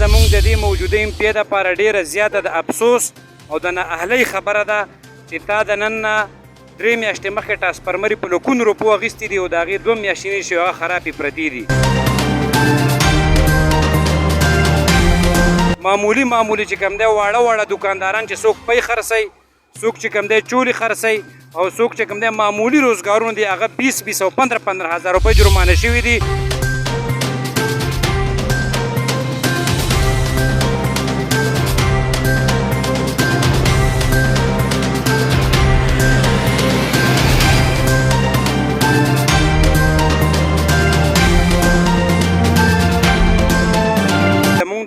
زمونږ د دې موجوده امپیا دپاره ډېره زیاته د افسوس او د نااهلۍ خبره ده چې تا د نن نه 3 میاشتې مخکې ټرانسفرمرې په لکونو روپو اخیستي دي او د هغې 2 میاشتې شوي هغه خرابې پرتې دي. معمولي چې کوم دی واړه دکانداران چې څوک پی خرڅوي، څوک چې کوم دی چولې خرڅوي او څوک چې کوم دی معمولي روزګارونه دي هغه 20 او 15 هزار روپۍ جرمانه شوي دي.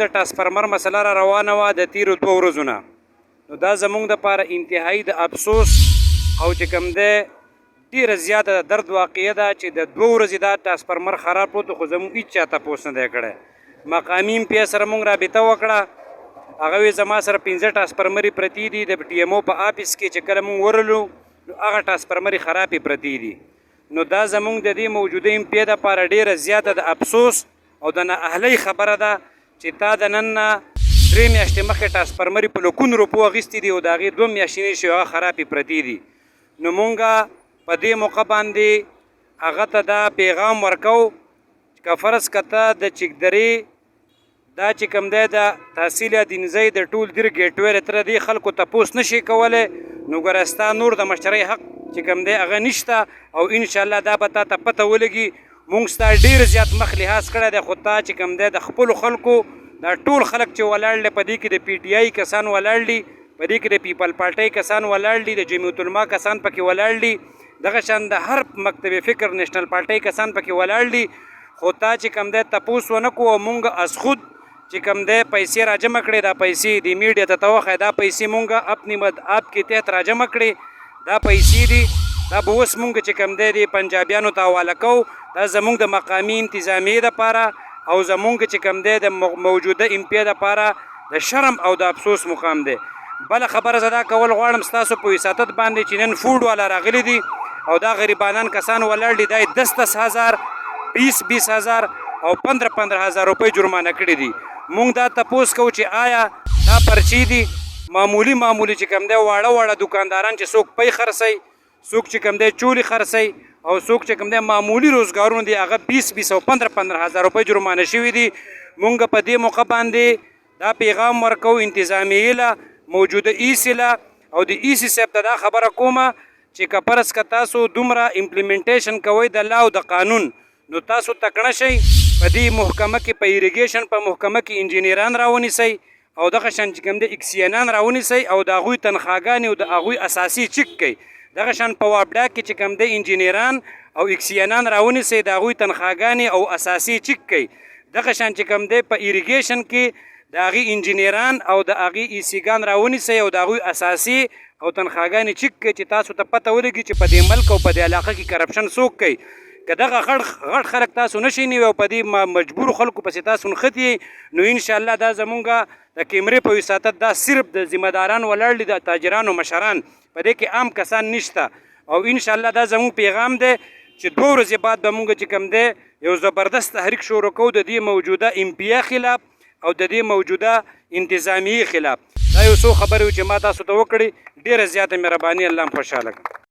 د ټرانسفرمر مسله را روانه وه د تیرو 2 ورځو نه، نو دا زمونږ دپاره انتهایی د افسوس او چې کوم دی ډېره زیاته د درد واقعه ده چې د 2 ورځې دا ټرانسفرمر خراب پروت خو زموږ هېڅ چا تپوس نه دی کړی. مقامي امپیا سره مونږ رابطه وکړه، هغه وی زما سره 15 ټرانسفرمرې پرتې دي د ټي ایم او په آفس کې چې کله مونږ ورلو نو هغه ټرانسفرمرې خرابې پرتې دي. نو دا زمونږ د دې موجوده امپیا دپاره ډېره زیاته د افسوس او د نااهلۍ خبره ده چې تا د نن نه 3 میاشتې مخکې ټرانسفرمرې په لکونو روپو اخیستي دي او د هغې 2 میاشتې شوي هغه خرابې پرتې دي. نو مونږ په دې موقع باندې هغه ته دا پیغام ورکوو که فرض که ته د چکدرې دا چې کوم دی د تحصیل دینزۍ د ټول دیر ګیټوی ته د دې خلکو تپوس نشي کولی، نو ګوره ستا نور د مشترۍ حق چې کوم دی هغه نشته او انشاءالله دا به تا ته پته ولګي. مونږ ستا ډېر زیات مخ لحاظ کړی دی، خو تا چې کوم دی د خپلو خلکو دا ټول خلک چې ولاړ دی په دې کې د پی ټي آی کسان ولاړ دي، په دې کې د پیپل پارټۍ کسان ولاړ دي، د جمعیت العلما کسان پکې ولاړ دي، دغه شان د هر مکتب فکر نیشنل پارټۍ کسان پکې ولاړ دي. خو تا چې کوم دی تپوس ونه کړو او مونږ از خود چې کوم دی پیسې راجمع کړې، دا پیسې د میډیا ته وښایه، دا پیسې مونږ اپنی مدعات کې تحت راجمع کړې، دا پیسې دي دا به اوس مونږ چې کوم دی د پنجابیانو ته حواله کوو. دا زمونږ د مقامي انتظامیې دپاره او زمونږ چې کوم دی د موجوده امپیا دپاره د شرم او د افسوس مقام دی. بله خبره زه دا کول غواړم ستاسو په وساطت باندې چې نن فوډ والا راغلی دي او دا غریبانان کسان ولاړ دي، دا یې 10,000 20,000 او 15,000 روپۍ جرمانه کړي دي. مونږ دا تپوس کوو چې آیا دا پرچې دي معمولي چې کوم دی واړه دکانداران چې څوک پی خرڅوي، څوک چې کوم دی چولې خرڅوي او څوک چې کوم دی معمولي روزګارونه دي هغه 20 او 15,000 روپۍ جرمانه شوي دي. مونږ په دې موقع باندې دا پیغام ورکوو انتظامیې له موجوده ایسي له او د ایسي صاحب ته دا خبره کومه چې که فرض که تاسو دومره امپلیمنټیشن کوئ د لا او د قانون، نو تاسو تکړه شئ په دې محکمه کې په ایریګیشن په محکمه کې انجینیران راونیسئ او دغه شان چې کوم دی اکسیانان راونیسئ او د هغوی تنخواګانې او د هغوی اساسي چک کوئ. دغه شان په وابډا کې چې کوم دی انجینیران او اکسیانان راونیسئ د هغوی تنخواګانې او اساسي چک کوئ. دغه شان چې کوم دی په ایریګیشن کې د هغې انجینیران او د هغې ایسیګان راونیسئ او د هغوی اساسي او تنخواګانې چک کوئ چې تاسو ته پته ولګي چې په دې ملک او په دې علاقه کې کرپشن څوک کوي. که دغه غټ خلک تاسو نشئ نیوی او په دې مجبورو خلکو پسې تاسو نښتئ، نو انشاءالله دا زمونږ د کیمرې په وساطت دا صرف د ذمهداران ولاړ دي، د تاجرانو مشران، په دې کې عام کسان نشته. او انشاءالله دا زمونږ پیغام دی چې 2 ورځې بعد به مونږ چې کوم دی یو زبردست تحریک شروع کوو د دې موجوده امپیا خلاف او د دې موجوده انتظامیې خلاف. دا یو څو خبرې چې ما تاسو ته وکړې، ډېره زیاته مهرباني، الله هم خوشحاله کړه.